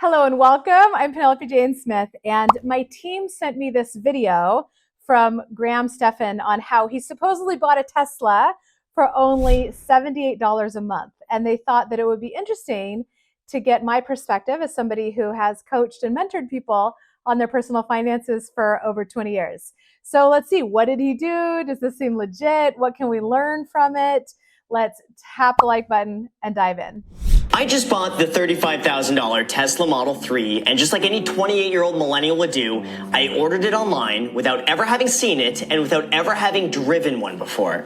Hello and welcome. I'm Penelope Jane Smith, and my team sent me this video from Graham Stephan on how he supposedly bought a Tesla for only $78 a month. And they thought that it would be interesting to get my perspective as somebody who has coached and mentored people on their personal finances for over 20 years. So let's see, what did he do? Does this seem legit? What can we learn from it? Let's tap the like button and dive in. I just bought the $35,000 Tesla Model 3, and just like any 28-year-old millennial would do, I ordered it online without ever having seen it and without ever having driven one before.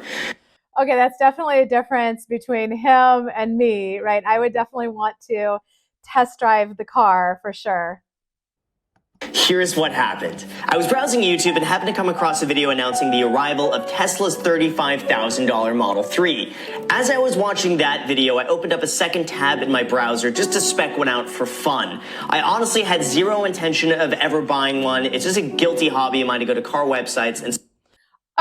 Okay, that's definitely a difference between him and me, right? I would definitely want to test drive the car for sure. Here's what happened. I was browsing YouTube and happened to come across a video announcing the arrival of Tesla's $35,000 Model 3. As I was watching that video, I opened up a second tab in my browser just to spec one out for fun. I honestly had zero intention of ever buying one. It's just a guilty hobby of mine to go to car websites and...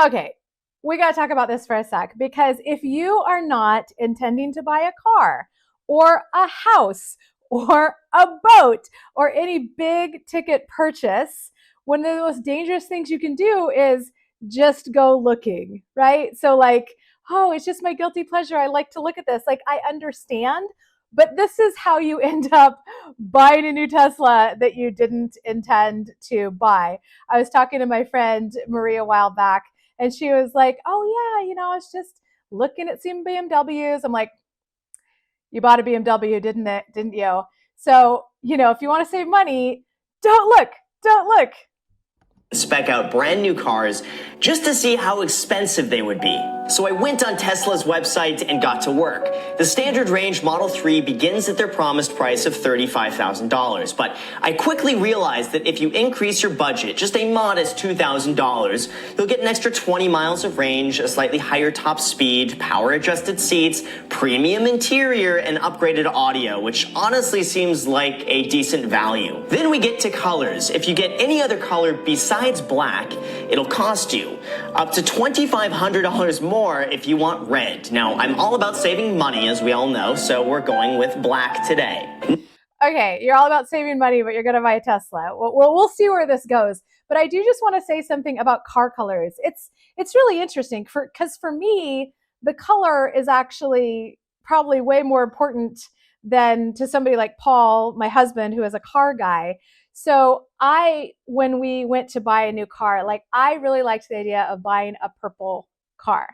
Okay, we got to talk about this for a sec, because if you are not intending to buy a car or a house or a boat or any big ticket purchase, one of the most dangerous things you can do is just go looking, right? So like, oh, it's just my guilty pleasure. I like to look at this. Like, I understand, but this is how you end up buying a new Tesla that you didn't intend to buy. I was talking to my friend Maria a while back, and she was like, oh yeah, I was just looking at some BMWs. I'm like, you bought a BMW, didn't you? So, if you want to save money, don't look. spec out brand new cars just to see how expensive they would be. So I went on Tesla's website and got to work. The standard range Model 3 begins at their promised price of $35,000, but I quickly realized that if you increase your budget just a modest $2,000, you'll get an extra 20 miles of range, a slightly higher top speed, power adjusted seats, premium interior, and upgraded audio, which honestly seems like a decent value. Then we get to colors. If you get any other color besides black, it'll cost you up to $2,500 more if you want red. Now, I'm all about saving money, as we all know, so we're going with black today. Okay, you're all about saving money, but you're going to buy a Tesla. We'll see where this goes. But I do just want to say something about car colors. It's really interesting because for me, the color is actually probably way more important than to somebody like Paul, my husband, who is a car guy. So when we went to buy a new car, I really liked the idea of buying a purple car.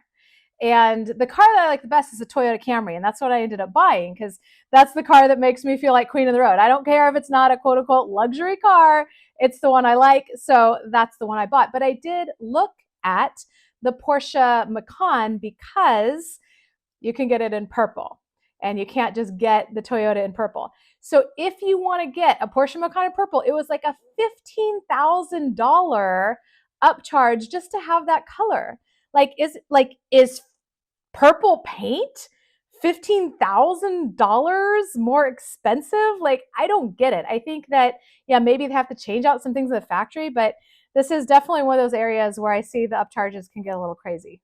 And the car that I like the best is a Toyota Camry. And that's what I ended up buying, because that's the car that makes me feel like queen of the road. I don't care if it's not a quote unquote luxury car. It's the one I like. So that's the one I bought. But I did look at the Porsche Macan because you can get it in purple, and you can't just get the Toyota in purple. So if you want to get a Porsche Macan in purple, it was like a $15,000 upcharge just to have that color. Is purple paint $15,000 more expensive? I don't get it. I think that, maybe they have to change out some things at the factory, but this is definitely one of those areas where I see the upcharges can get a little crazy.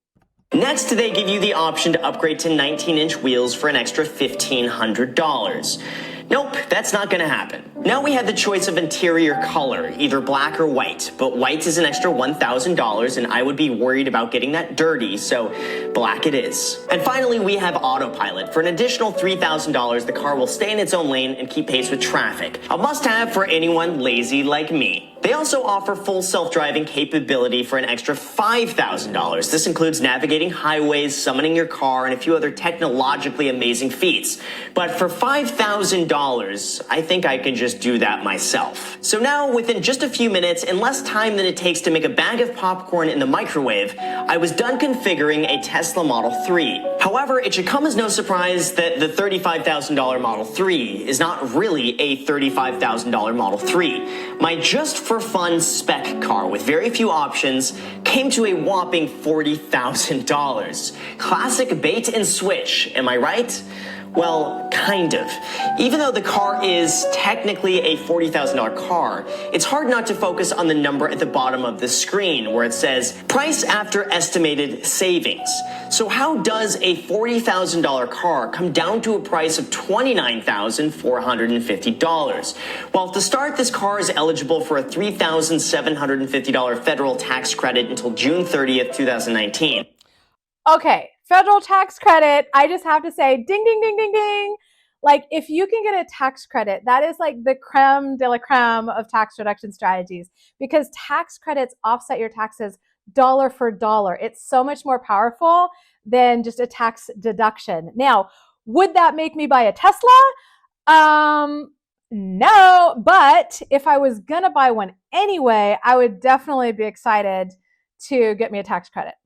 Next, they give you the option to upgrade to 19-inch wheels for an extra $1,500. Nope, that's not going to happen. Now we have the choice of interior color, either black or white, but white is an extra $1,000, and I would be worried about getting that dirty, so black it is. And finally, we have autopilot. For an additional $3,000, the car will stay in its own lane and keep pace with traffic. A must-have for anyone lazy like me. They also offer full self-driving capability for an extra $5,000. This includes navigating highways, summoning your car, and a few other technologically amazing feats. But for $5,000, I think I can just do that myself. So now, within just a few minutes and less time than it takes to make a bag of popcorn in the microwave, I was done configuring a Tesla Model 3. However, it should come as no surprise that the $35,000 Model 3 is not really a $35,000 Model 3. My just-for-fun spec car with very few options came to a whopping $40,000. Classic bait and switch, am I right? Well, kind of. Even though the car is technically a $40,000 car, it's hard not to focus on the number at the bottom of the screen where it says price after estimated savings. So how does a $40,000 car come down to a price of $29,450? Well, to start, this car is eligible for a $3,750 federal tax credit until June 30th, 2019. Okay, federal tax credit. I just have to say, ding, ding, ding, ding, ding. Like, if you can get a tax credit, that is like the creme de la creme of tax reduction strategies, because tax credits offset your taxes dollar for dollar. It's so much more powerful than just a tax deduction. Now, would that make me buy a Tesla? No, but if I was gonna buy one anyway, I would definitely be excited to get me a tax credit.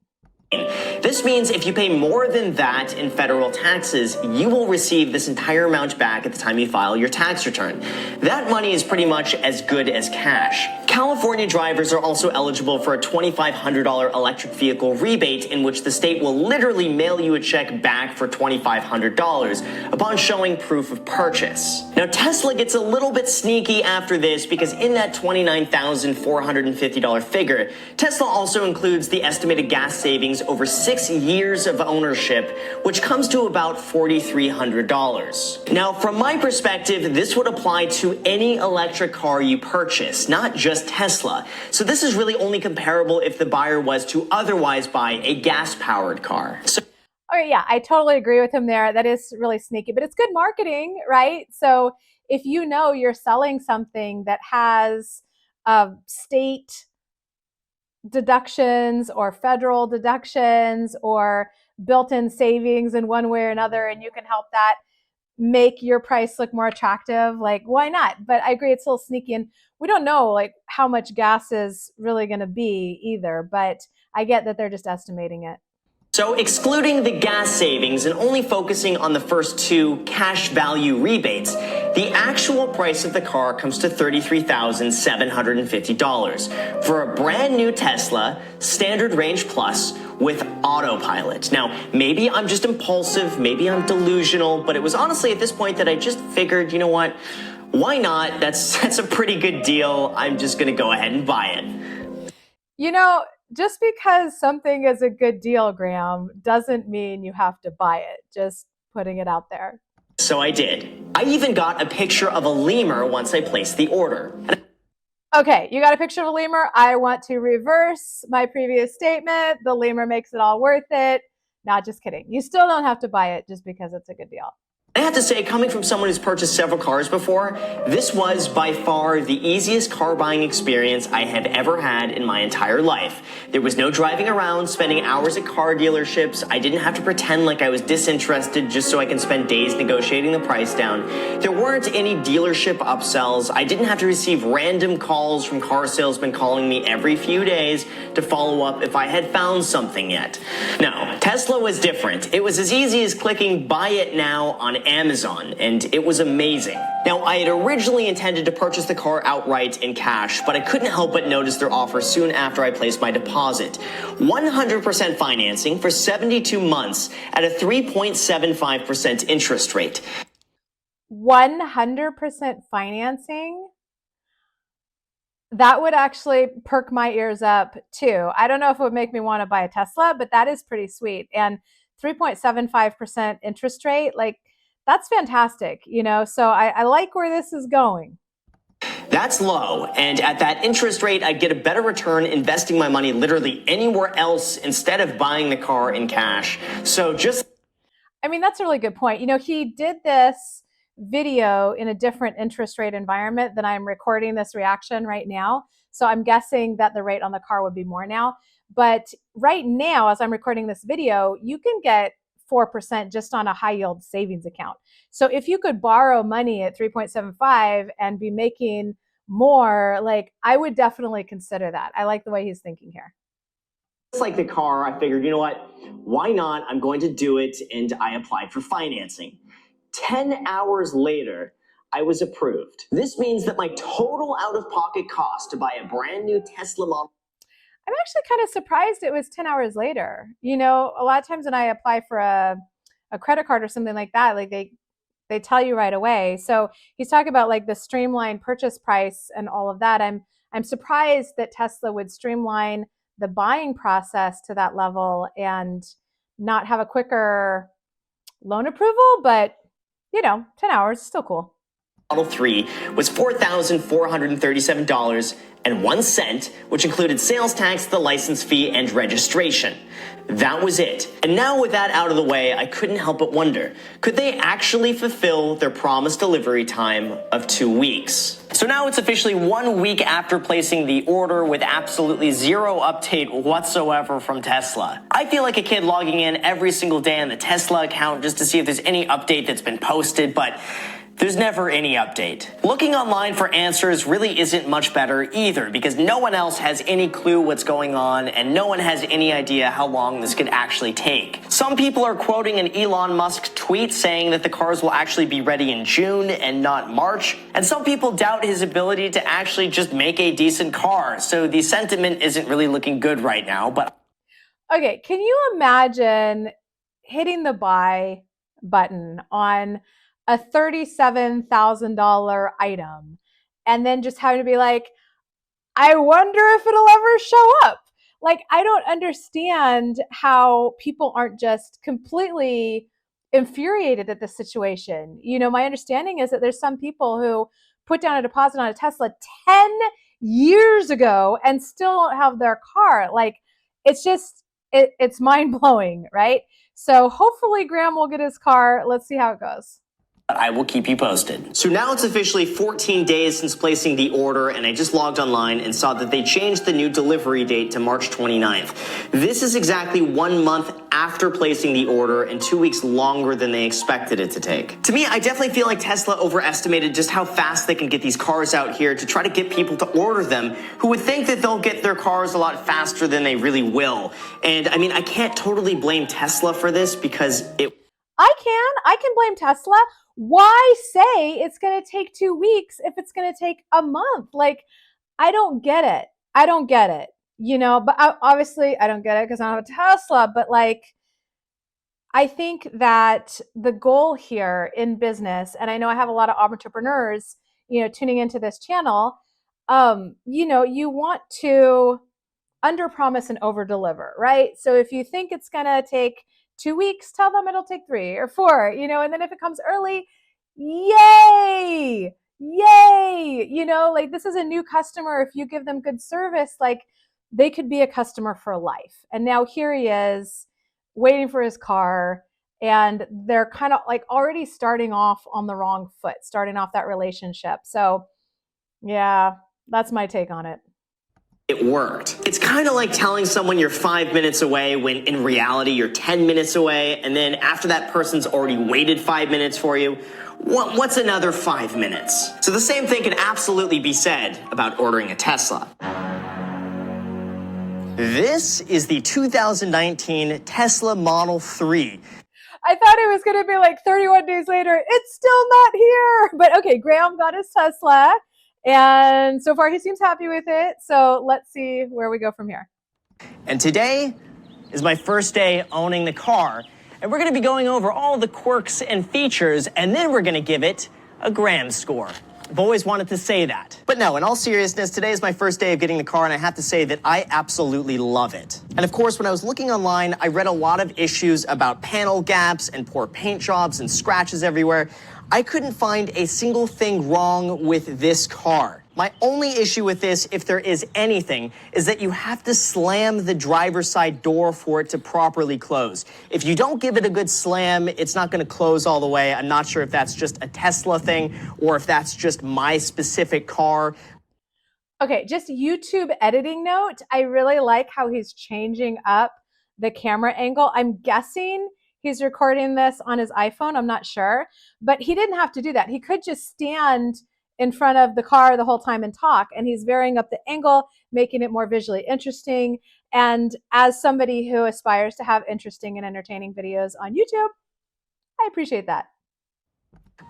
This means if you pay more than that in federal taxes, you will receive this entire amount back at the time you file your tax return. That money is pretty much as good as cash. California drivers are also eligible for a $2,500 electric vehicle rebate, in which the state will literally mail you a check back for $2,500 upon showing proof of purchase. Now, Tesla gets a little bit sneaky after this, because in that $29,450 figure, Tesla also includes the estimated gas savings over 6 years of ownership, which comes to about $4,300. Now, from my perspective, this would apply to any electric car you purchase, not just Tesla. So this is really only comparable if the buyer was to otherwise buy a gas-powered car. Oh, yeah, I totally agree with him there. That is really sneaky, but it's good marketing, right? So if you know you're selling something that has state deductions or federal deductions or built-in savings in one way or another, and you can help that make your price look more attractive, like, why not? But I agree, it's a little sneaky, and we don't know like how much gas is really going to be either, but I get that they're just estimating it. So excluding the gas savings and only focusing on the first two cash value rebates, the actual price of the car comes to $33,750 for a brand new Tesla Standard Range Plus with autopilot. Now, maybe I'm just impulsive, maybe I'm delusional, but it was honestly at this point that I just figured, you know what, why not? That's a pretty good deal. I'm just gonna go ahead and buy it. You know, just because something is a good deal, Graham, doesn't mean you have to buy it. Just putting it out there. So I did. I even got a picture of a lemur once I placed the order. Okay, you got a picture of a lemur. I want to reverse my previous statement. The lemur makes it all worth it. Not just kidding. You still don't have to buy it just because it's a good deal. I have to say, coming from someone who's purchased several cars before, this was by far the easiest car buying experience I have ever had in my entire life. There was no driving around, spending hours at car dealerships. I didn't have to pretend like I was disinterested just so I can spend days negotiating the price down. There weren't any dealership upsells. I didn't have to receive random calls from car salesmen calling me every few days to follow up if I had found something yet. No, Tesla was different. It was as easy as clicking buy it now on Amazon, and it was amazing. Now, I had originally intended to purchase the car outright in cash, but I couldn't help but notice their offer soon after I placed my deposit. 100% financing for 72 months at a 3.75% interest rate. 100% financing? That would actually perk my ears up too. I don't know if it would make me want to buy a Tesla, but that is pretty sweet. And 3.75% interest rate, like, that's fantastic, you know? So I like where this is going. That's low, and at that interest rate, I'd get a better return investing my money literally anywhere else instead of buying the car in cash. So I mean, that's a really good point. You know, he did this video in a different interest rate environment than I'm recording this reaction right now. So I'm guessing that the rate on the car would be more now. But right now, as I'm recording this video, you can get 4% just on a high yield savings account. So if you could borrow money at 3.75 and be making more, like, I would definitely consider that. I like the way he's thinking here. just like the car, I figured, you know what? Why not? I'm going to do it, and I applied for financing. 10 hours later, I was approved. This means that my total out-of-pocket cost to buy a brand new Tesla Model. I'm actually kind of surprised it was 10 hours later. You know, a lot of times when I apply for a credit card or something like that, like, they They tell you right away. So he's talking about like the streamlined purchase price and all of that. I'm surprised that Tesla would streamline the buying process to that level and not have a quicker loan approval, but 10 hours, still cool. Model 3 was $4,437.01, which included sales tax, the license fee, and registration. That was it. And now with that out of the way, I couldn't help but wonder, could they actually fulfill their promised delivery time of 2 weeks? So now it's officially 1 week after placing the order with absolutely zero update whatsoever from Tesla. I feel like a kid logging in every single day on the Tesla account just to see if there's any update that's been posted, but there's never any update. Looking online for answers really isn't much better either, because no one else has any clue what's going on and no one has any idea how long this could actually take. Some people are quoting an Elon Musk tweet saying that the cars will actually be ready in June and not March, and some people doubt his ability to actually just make a decent car, so the sentiment isn't really looking good right now. But okay, can you imagine hitting the buy button on a $37,000 item and then just having to be like, I wonder if it'll ever show up? Like, I don't understand how people aren't just completely infuriated at this situation. My understanding is that there's some people who put down a deposit on a Tesla 10 years ago and still don't have their car. Like, it's just, it's mind blowing, right? So hopefully Graham will get his car. Let's see how it goes. I will keep you posted. So now it's officially 14 days since placing the order, and I just logged online and saw that they changed the new delivery date to March 29th. This is exactly 1 month after placing the order and 2 weeks longer than they expected it to take. To me, I definitely feel like Tesla overestimated just how fast they can get these cars out here to try to get people to order them, who would think that they'll get their cars a lot faster than they really will. And I mean, I can't totally blame Tesla for this because I can blame Tesla. Why say it's going to take 2 weeks if it's going to take a month? Like, I don't get it. But obviously I don't get it because I don't have a Tesla, but like, I think that the goal here in business, and I know I have a lot of entrepreneurs, tuning into this channel, you want to under promise and over deliver, right? So if you think it's going to take 2 weeks, tell them it'll take 3 or 4, and then if it comes early, yay, like this is a new customer. If you give them good service, like they could be a customer for life. And now here he is waiting for his car, and they're kind of like already starting off on the wrong foot, starting off that relationship. So yeah, that's my take on it. It worked. It's kind of like telling someone you're 5 minutes away when in reality you're 10 minutes away, and then after that person's already waited 5 minutes for you, what's another 5 minutes? So the same thing can absolutely be said about ordering a Tesla. This is the 2019 Tesla Model 3. I thought it was going to be like 31 days later. It's still not here. But okay, Graham got his Tesla. And so far, he seems happy with it. So let's see where we go from here. And today is my first day owning the car. And we're going to be going over all the quirks and features, and then we're going to give it a Graham score. I've always wanted to say that. But no, in all seriousness, today is my first day of getting the car, and I have to say that I absolutely love it. And of course, when I was looking online, I read a lot of issues about panel gaps and poor paint jobs and scratches everywhere. I couldn't find a single thing wrong with this car. My only issue with this, if there is anything, is that you have to slam the driver's side door for it to properly close. If you don't give it a good slam, it's not going to close all the way. I'm not sure if that's just a Tesla thing or if that's just my specific car. Okay, just YouTube editing note. I really like how he's changing up the camera angle. I'm guessing he's recording this on his iPhone. I'm not sure, but he didn't have to do that. He could just stand in front of the car the whole time and talk, and he's varying up the angle, making it more visually interesting. And as somebody who aspires to have interesting and entertaining videos on YouTube, I appreciate that.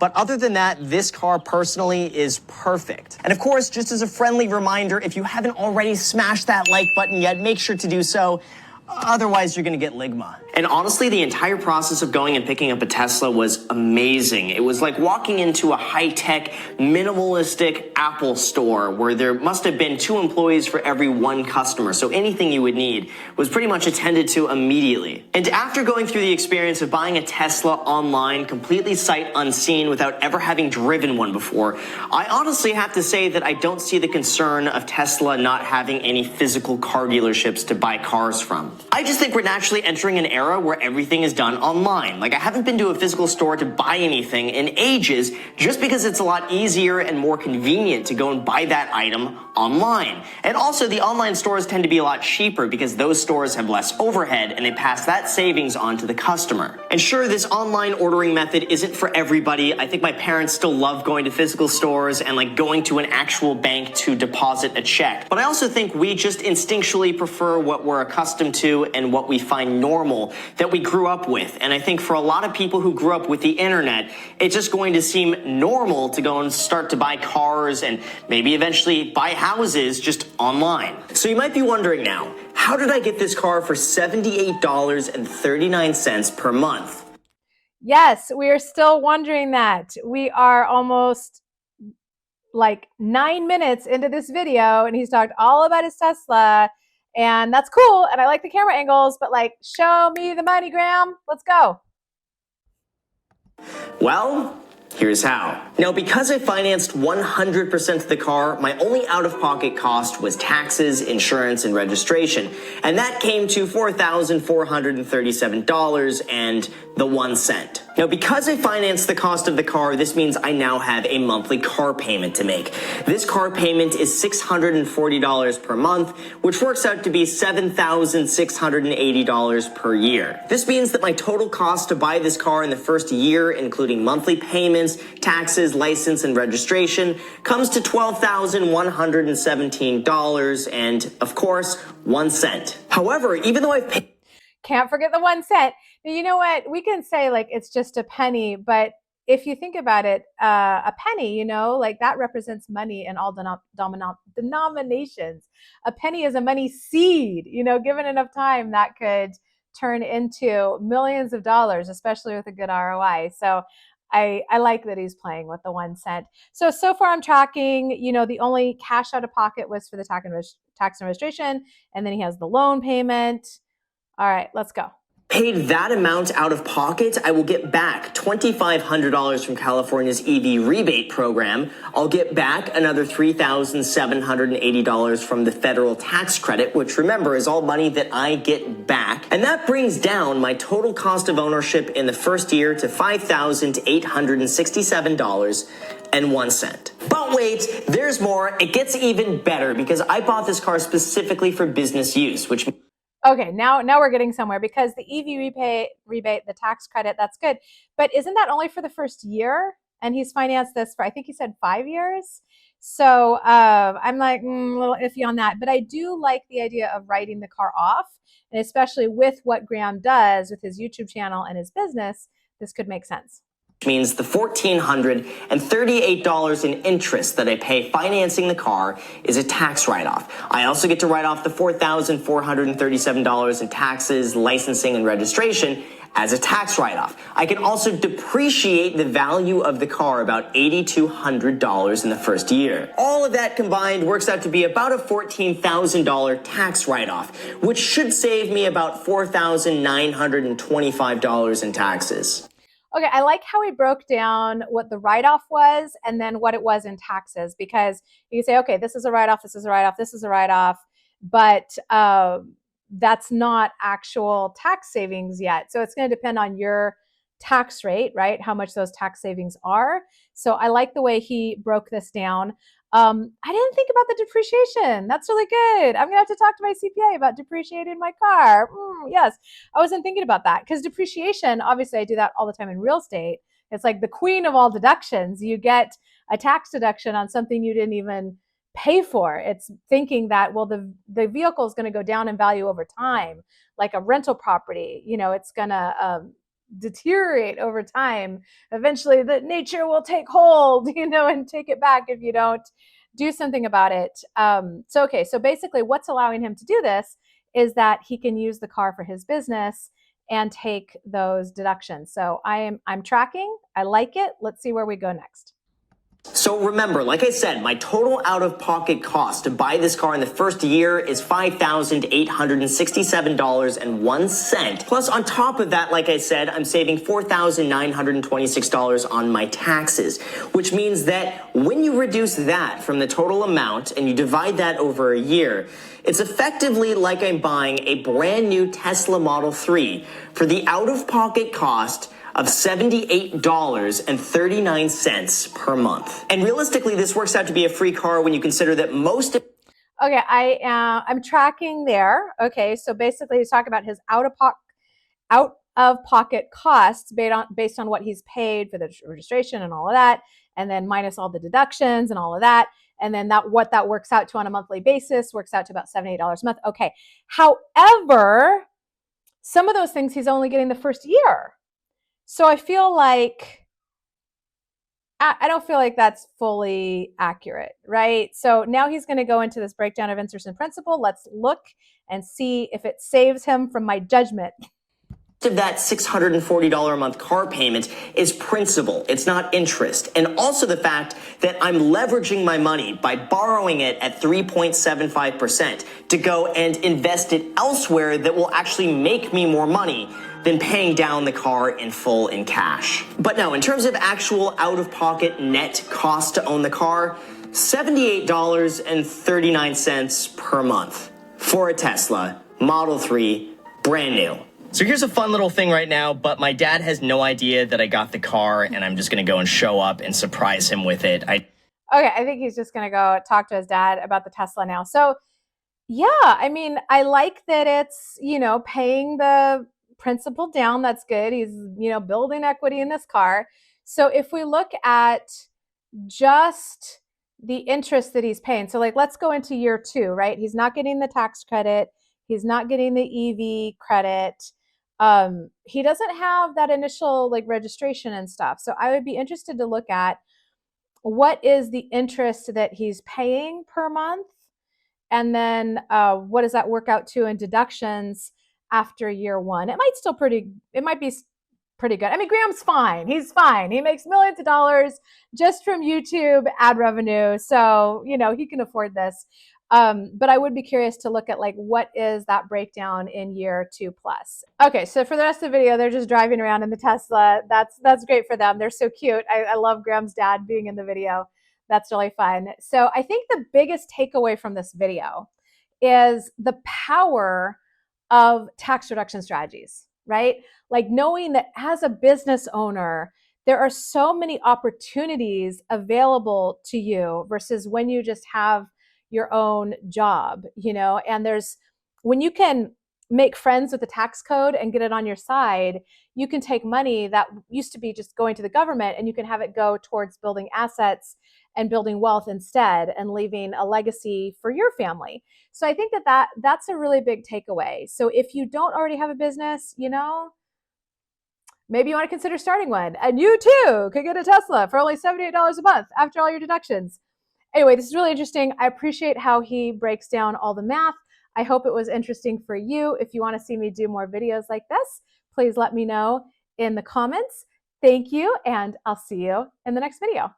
But other than that, this car personally is perfect. And of course, just as a friendly reminder, if you haven't already smashed that like button yet, make sure to do so. Otherwise, you're going to get ligma. And honestly, the entire process of going and picking up a Tesla was amazing. It was like walking into a high-tech, minimalistic Apple store where there must have been 2 employees for every 1 customer. So anything you would need was pretty much attended to immediately. And after going through the experience of buying a Tesla online, completely sight unseen without ever having driven one before, I honestly have to say that I don't see the concern of Tesla not having any physical car dealerships to buy cars from. I just think we're naturally entering an era where everything is done online. Like, I haven't been to a physical store to buy anything in ages just because it's a lot easier and more convenient to go and buy that item online. And also, the online stores tend to be a lot cheaper because those stores have less overhead and they pass that savings on to the customer. And sure, this online ordering method isn't for everybody. I think my parents still love going to physical stores and like going to an actual bank to deposit a check. But I also think we just instinctually prefer what we're accustomed to and what we find normal that we grew up with. And I think for a lot of people who grew up with the internet, it's just going to seem normal to go and start to buy cars and maybe eventually buy houses just online. So you might be wondering now, how did I get this car for $78.39 per month? Yes, we are still wondering that. We are almost like 9 minutes into this video and he's talked all about his Tesla, and that's cool. And I like the camera angles, but like, show me the money, Graham. Let's go. Well, here's how. Now, because I financed 100% of the car, my only out-of-pocket cost was taxes, insurance, and registration. And that came to $4,437.01. Now, because I financed the cost of the car, this means I now have a monthly car payment to make. This car payment is $640 per month, which works out to be $7,680 per year. This means that my total cost to buy this car in the first year, including monthly payments, taxes, license, and registration, comes to $12,117 and, of course, 1 cent. However, even though I've paid... Can't forget the 1 cent. Now, you know what? We can say like it's just a penny, but if you think about it, a penny, you know, like that represents money in all denominations. A penny is a money seed, you know, given enough time that could turn into millions of dollars, especially with a good ROI. So I like that he's playing with the 1 cent. So far I'm tracking, you know, the only cash out of pocket was for the tax and registration. And then he has the loan payment. All right, let's go. Paid that amount out of pocket, I will get back $2,500 from California's EV rebate program. I'll get back another $3,780 from the federal tax credit, which remember is all money that I get back. And that brings down my total cost of ownership in the first year to $5,867.01. But wait, there's more. It gets even better because I bought this car specifically for business use, which... Okay, now we're getting somewhere because the EV rebate, the tax credit, that's good. But isn't that only for the first year? And he's financed this for, I think he said 5 years. So I'm like a little iffy on that. But I do like the idea of writing the car off. And especially with what Graham does with his YouTube channel and his business, this could make sense. Which means the $1,438 in interest that I pay financing the car is a tax write-off. I also get to write off the $4,437 in taxes, licensing, and registration as a tax write-off. I can also depreciate the value of the car about $8,200 in the first year. All of that combined works out to be about a $14,000 tax write-off, which should save me about $4,925 in taxes. Okay, I like how he broke down what the write-off was and then what it was in taxes, because you can say, okay, this is a write-off, this is a write-off, this is a write-off, but that's not actual tax savings yet. So it's going to depend on your tax rate, right? How much those tax savings are. So I like the way he broke this down. I didn't think about the depreciation. That's really good. I'm gonna have to talk to my CPA about depreciating my car. Yes, I wasn't thinking about that because depreciation, obviously I do that all the time in real estate. It's like the queen of all deductions. You get a tax deduction on something you didn't even pay for. It's thinking that, well, the vehicle is going to go down in value over time, like a rental property, you know, it's going to deteriorate over time. Eventually the nature will take hold, you know, and take it back if you don't do something about it. So basically what's allowing him to do this is that he can use the car for his business and take those deductions. So I'm tracking. I like it. Let's see where we go next. So remember, like I said, my total out-of-pocket cost to buy this car in the first year is $5,867.01. Plus, on top of that, like I said, I'm saving $4,926 on my taxes, which means that when you reduce that from the total amount and you divide that over a year, it's effectively like I'm buying a brand new Tesla Model 3 for the out-of-pocket cost of $78.39 per month. And realistically, this works out to be a free car when you consider that most of... Okay, I'm tracking there. Okay, so basically he's talking about his out of pocket costs based on what he's paid for the registration and all of that, and then minus all the deductions and all of that, and then what that works out to on a monthly basis works out to about $78 a month. Okay, however, some of those things he's only getting the first year. So I feel like, I don't feel like that's fully accurate, right? So now he's going to go into this breakdown of interest and principal. Let's look and see if it saves him from my judgment. Of that $640 a month car payment is principal. It's not interest. And also the fact that I'm leveraging my money by borrowing it at 3.75% to go and invest it elsewhere that will actually make me more money than paying down the car in full in cash. But no, in terms of actual out-of-pocket net cost to own the car, $78.39 per month for a Tesla Model 3, brand new. So here's a fun little thing right now, but my dad has no idea that I got the car, and I'm just going to go and show up and surprise him with it. Okay, I think he's just going to go talk to his dad about the Tesla now. So, yeah, I mean, I like that it's, paying the principal down. That's good. He's, building equity in this car. So if we look at just the interest that he's paying, so like let's go into year 2, right? He's not getting the tax credit. He's not getting the EV credit. He doesn't have that initial like registration and stuff. So I would be interested to look at what is the interest that he's paying per month, and then what does that work out to in deductions after year 1. It might be pretty good. I mean, Graham's fine. He's fine. He makes millions of dollars just from YouTube ad revenue. So, he can afford this. But I would be curious to look at like, what is that breakdown in year 2 plus? Okay, so for the rest of the video, they're just driving around in the Tesla. That's great for them. They're so cute. I love Graham's dad being in the video. That's really fun. So I think the biggest takeaway from this video is the power of tax reduction strategies, right? Like knowing that as a business owner, there are so many opportunities available to you versus when you just have your own job, and when you can make friends with the tax code and get it on your side, you can take money that used to be just going to the government and you can have it go towards building assets and building wealth instead and leaving a legacy for your family. So I think that's a really big takeaway. So if you don't already have a business, maybe you want to consider starting one, and you too could get a Tesla for only $78 a month after all your deductions. Anyway, this is really interesting. I appreciate how he breaks down all the math. I hope it was interesting for you. If you want to see me do more videos like this, please let me know in the comments. Thank you, and I'll see you in the next video.